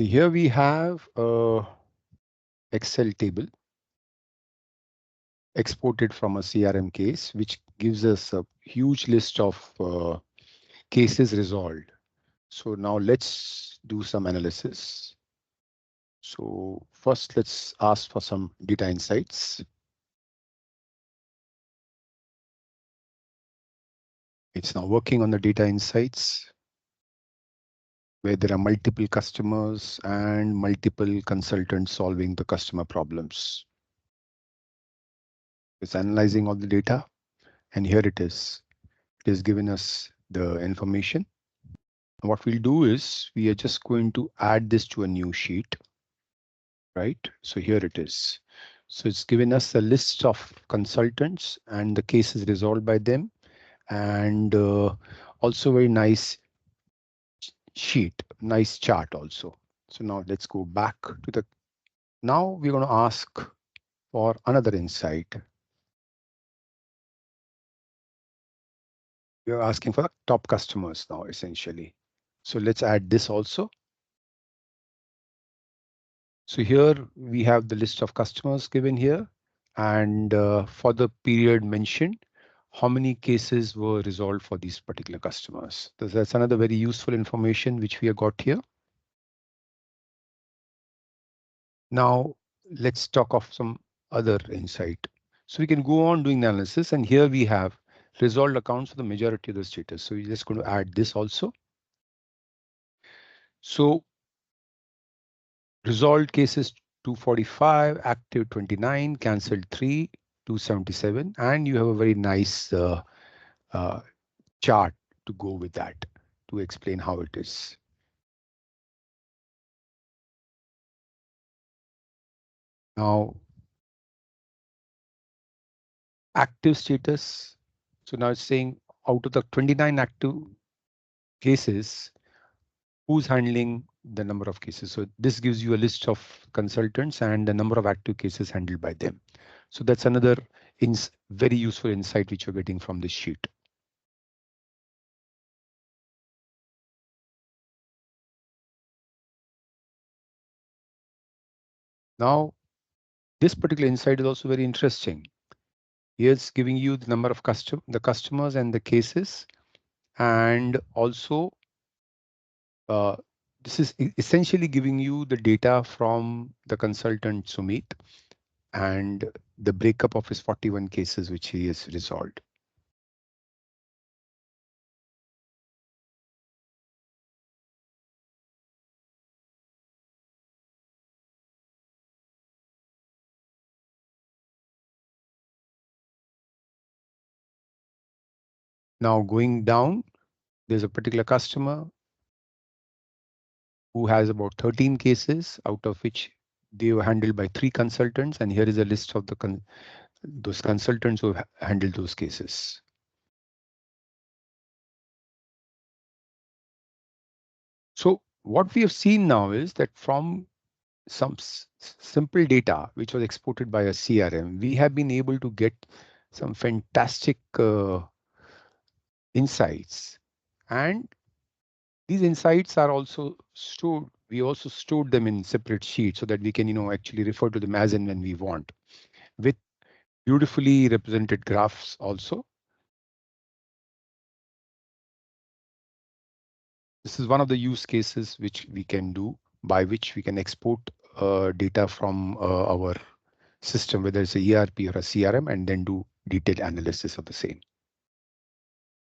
Here we have a Excel table exported from a CRM case, which gives us a huge list of cases resolved. So now let's do some analysis. So first, let's ask for some data insights. It's now working on the data insights, where there are multiple customers and multiple consultants solving the customer problems. It's analyzing all the data, and here it is. It has given us the information. What we'll do is we are just going to add this to a new sheet, right? So here it is. So it's given us a list of consultants and the cases resolved by them, and also very nice sheet, nice chart also. So now let's go back to the, now we're going to ask for another insight. We're asking for top customers now, essentially. So let's add this also. So here we have the list of customers given here, and for the period mentioned, how many cases were resolved for these particular customers. So that's another very useful information which we have got here. Now let's talk of some other insight. So we can go on doing analysis, and here we have resolved accounts for the majority of the status. So we're just going to add this also. So resolved cases 245, active 29, cancelled 3, 277, and you have a very nice chart to go with that to explain how it is. Now, active status. So now it's saying out of the 29 active cases, who's handling the number of cases. So this gives you a list of consultants and the number of active cases handled by them. So that's another very useful insight which you're getting from this sheet. Now, this particular insight is also very interesting. Here's giving you the number of customers and the cases, and also this is essentially giving you the data from the consultant Sumit and the breakup of his 41 cases which he has resolved. Now going down, there's a particular customer who has about 13 cases, out of which they were handled by 3 consultants, and here is a list of those consultants who have handled those cases. So what we have seen now is that from some simple data which was exported by a CRM, we have been able to get some fantastic insights, and these insights are also stored. We also stored them in separate sheets so that we can, actually refer to them as and when we want, with beautifully represented graphs also. This is one of the use cases which we can do, by which we can export data from our system, whether it's a ERP or a CRM, and then do detailed analysis of the same.